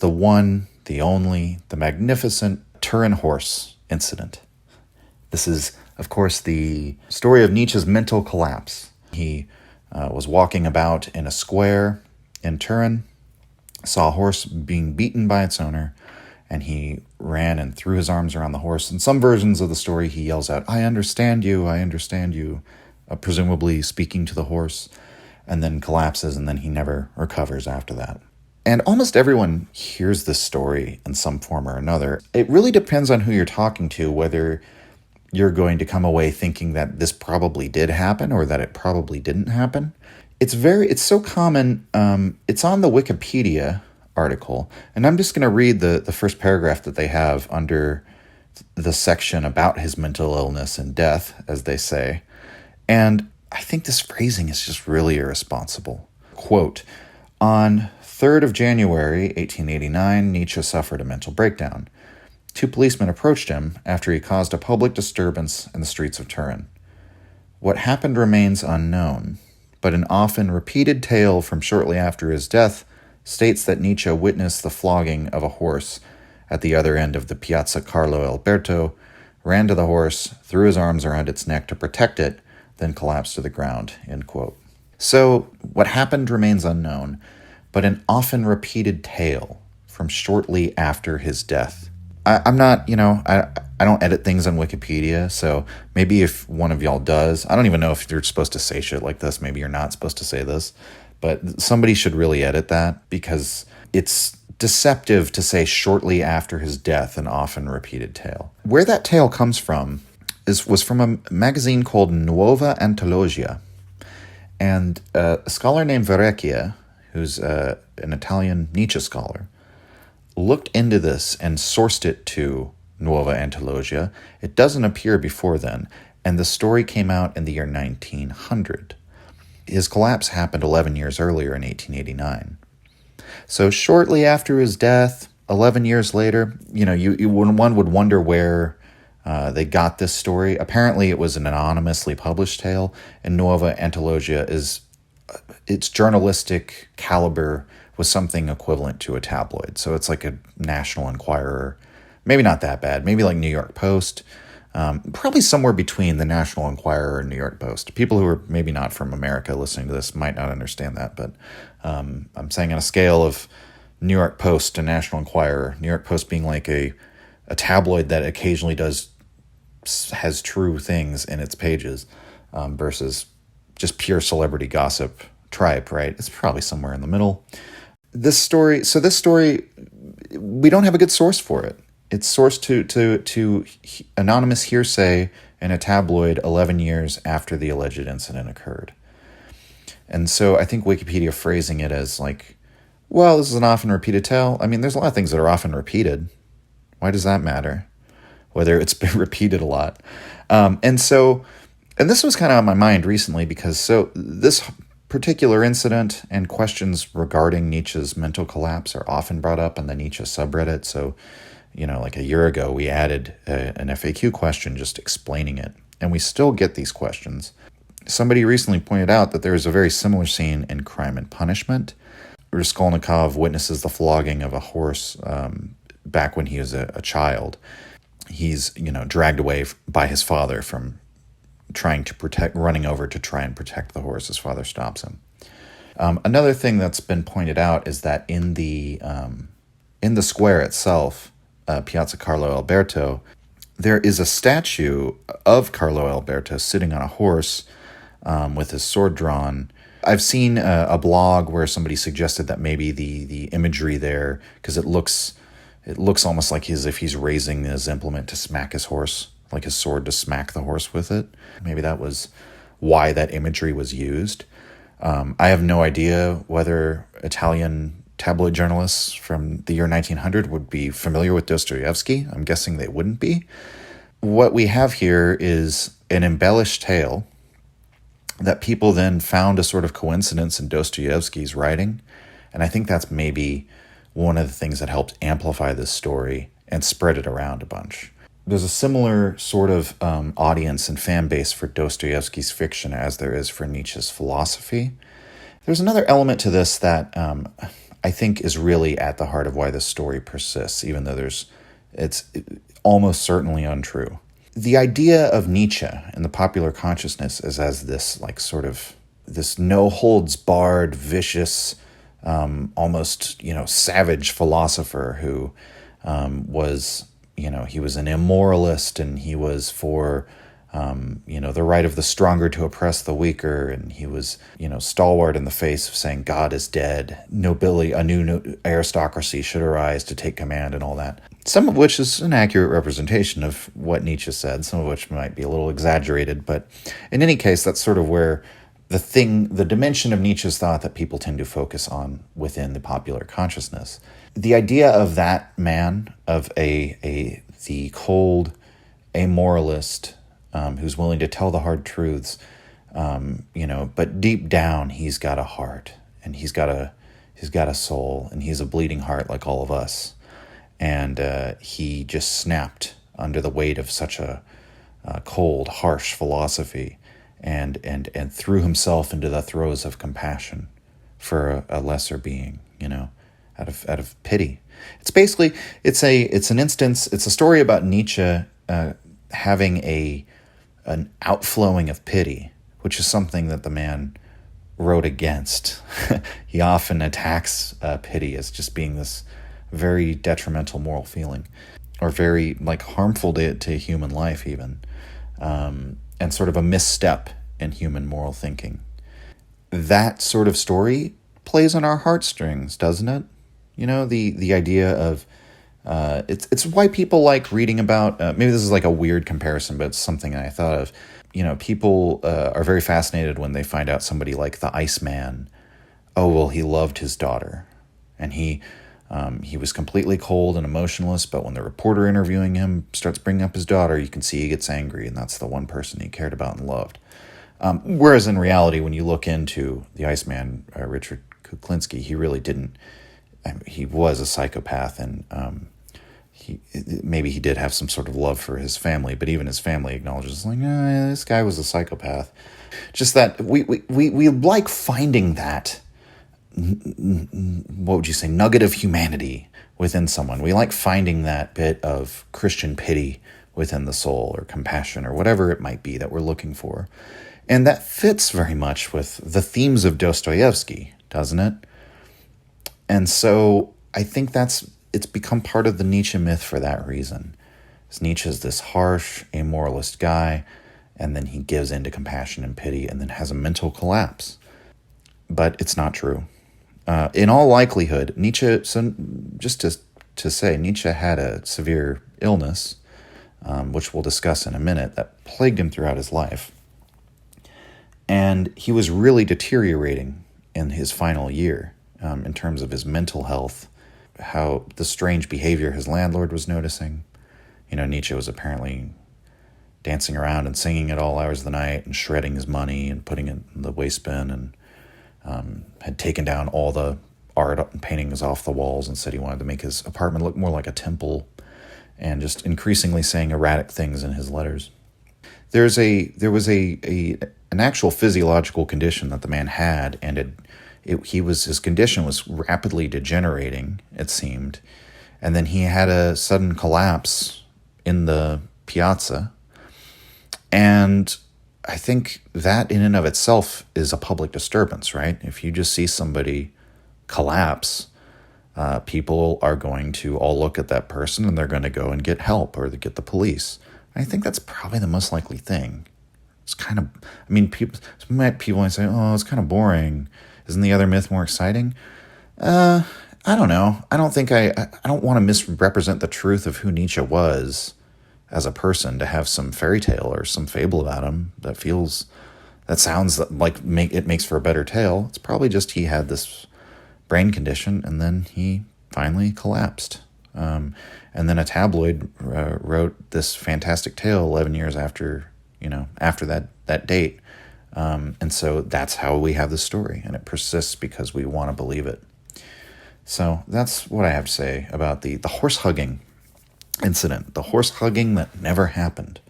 the one, the only, the magnificent Turin horse incident. This is, of course, the story of Nietzsche's mental collapse. He was walking about in a square in Turin, saw a horse being beaten by its owner, and he ran and threw his arms around the horse. In some versions of the story, he yells out, I understand you, presumably speaking to the horse, and then collapses, and then he never recovers after that. And almost everyone hears this story in some form or another. It really depends on who you're talking to, whether you're going to come away thinking that this probably did happen or that it probably didn't happen. It's so common. It's on the Wikipedia article, and I'm just going to read the first paragraph that they have under the section about his mental illness and death, as they say. And I think this phrasing is just really irresponsible. Quote, on 3rd of January, 1889, Nietzsche suffered a mental breakdown. 2 policemen approached him after he caused a public disturbance in the streets of Turin. What happened remains unknown, but an often repeated tale from shortly after his death states that Nietzsche witnessed the flogging of a horse at the other end of the Piazza Carlo Alberto, ran to the horse, threw his arms around its neck to protect it, then collapsed to the ground, end quote. So, what happened remains unknown, but an often repeated tale from shortly after his death. I'm not, I don't edit things on Wikipedia, so maybe if one of y'all does, I don't even know if you're supposed to say shit like this, maybe you're not supposed to say this, but somebody should really edit that, because it's deceptive to say shortly after his death, an often repeated tale. Where that tale comes from was from a magazine called Nuova Antologia, and a scholar named Verrecchia, who's an Italian Nietzsche scholar, looked into this and sourced it to Nuova Antologia. It doesn't appear before then, and the story came out in the year 1900. His collapse happened 11 years earlier in 1889. So shortly after his death, 11 years later, one would wonder where they got this story. Apparently it was an anonymously published tale, and Nuova Antologia its journalistic caliber was something equivalent to a tabloid. So it's like a National Enquirer. Maybe not that bad. Maybe like New York Post. Probably somewhere between the National Enquirer and New York Post. People who are maybe not from America listening to this might not understand that, but I'm saying on a scale of New York Post to National Enquirer, New York Post being like a tabloid that occasionally has true things in its pages, versus just pure celebrity gossip tripe, right? It's probably somewhere in the middle. This story, we don't have a good source for it. It's sourced to anonymous hearsay in a tabloid 11 years after the alleged incident occurred. And so I think Wikipedia phrasing it as like, well, this is an often repeated tale. I mean, there's a lot of things that are often repeated. Why does that matter? Whether it's been repeated a lot. And this was kind of on my mind recently because this particular incident and questions regarding Nietzsche's mental collapse are often brought up on the Nietzsche subreddit. So, like a year ago, we added an FAQ question just explaining it. And we still get these questions. Somebody recently pointed out that there is a very similar scene in Crime and Punishment. Raskolnikov witnesses the flogging of a horse back when he was a child. He's, dragged away by his father from running over to try and protect the horse. His father stops him. Another thing that's been pointed out is that in the square itself, Piazza Carlo Alberto, there is a statue of Carlo Alberto sitting on a horse with his sword drawn. I've seen a blog where somebody suggested that maybe the imagery there, because it looks almost like as if he's raising his implement to smack his horse, like his sword to smack the horse with it. Maybe that was why that imagery was used. I have no idea whether Italian tabloid journalists from the year 1900 would be familiar with Dostoevsky. I'm guessing they wouldn't be. What we have here is an embellished tale that people then found a sort of coincidence in Dostoevsky's writing. And I think that's maybe one of the things that helped amplify this story and spread it around a bunch. There's a similar sort of audience and fan base for Dostoevsky's fiction as there is for Nietzsche's philosophy. There's another element to this that I think is really at the heart of why this story persists, even though it's almost certainly untrue. The idea of Nietzsche in the popular consciousness is as this like sort of this no holds barred, vicious, almost savage philosopher who was he was an immoralist, and he was for the right of the stronger to oppress the weaker, and he was stalwart in the face of saying God is dead, nobility, a new aristocracy should arise to take command, and all that. Some of which is an accurate representation of what Nietzsche said, some of which might be a little exaggerated, but in any case, that's sort of where the dimension of Nietzsche's thought that people tend to focus on within the popular consciousness. The idea of that man, of the cold amoralist, who's willing to tell the hard truths, but deep down he's got a heart, and he's got a soul, and he's a bleeding heart like all of us, and he just snapped under the weight of such a cold, harsh philosophy, and threw himself into the throes of compassion for a lesser being, out of pity. It's basically it's a story about Nietzsche having an outflowing of pity, which is something that the man wrote against. He often attacks pity as just being this very detrimental moral feeling, or very harmful to human life even, and sort of a misstep in human moral thinking. That sort of story plays on our heartstrings, doesn't it? The idea of it's why people like reading about, maybe this is like a weird comparison, but it's something I thought of. People are very fascinated when they find out somebody like the Iceman. Oh, well, he loved his daughter, and he was completely cold and emotionless, but when the reporter interviewing him starts bringing up his daughter, you can see he gets angry, and that's the one person he cared about and loved. Whereas in reality, when you look into the Iceman, Richard Kuklinski, he really didn't. He was a psychopath, and maybe he did have some sort of love for his family, but even his family acknowledges, this guy was a psychopath. Just that we like finding that, what would you say, nugget of humanity within someone. We like finding that bit of Christian pity within the soul, or compassion, or whatever it might be that we're looking for. And that fits very much with the themes of Dostoevsky, doesn't it? And so I think it's become part of the Nietzsche myth for that reason. Nietzsche's this harsh, amoralist guy, and then he gives in to compassion and pity, and then has a mental collapse. But it's not true. In all likelihood, Nietzsche, so just to say, Nietzsche had a severe illness, which we'll discuss in a minute, that plagued him throughout his life. And he was really deteriorating in his final year, in terms of his mental health, how the strange behavior his landlord was noticing. Nietzsche was apparently dancing around and singing at all hours of the night, and shredding his money and putting it in the waste bin, and had taken down all the art and paintings off the walls, and said he wanted to make his apartment look more like a temple, and just increasingly saying erratic things in his letters. There was an actual physiological condition that the man had, and his condition was rapidly degenerating, it seemed, and then he had a sudden collapse in the piazza, and I think that in and of itself is a public disturbance, right? If you just see somebody collapse, people are going to all look at that person, and they're going to go and get help, or get the police. I think that's probably the most likely thing. It's kind of, people might say, oh, it's kind of boring. Isn't the other myth more exciting? I don't know. I don't want to misrepresent the truth of who Nietzsche was as a person, to have some fairy tale or some fable about him that sounds like it makes for a better tale. It's probably just he had this brain condition, and then he finally collapsed. And then a tabloid wrote this fantastic tale 11 years after that date. And so that's how we have the story, and it persists because we want to believe it. So that's what I have to say about the horse hugging incident, the horse hugging that never happened.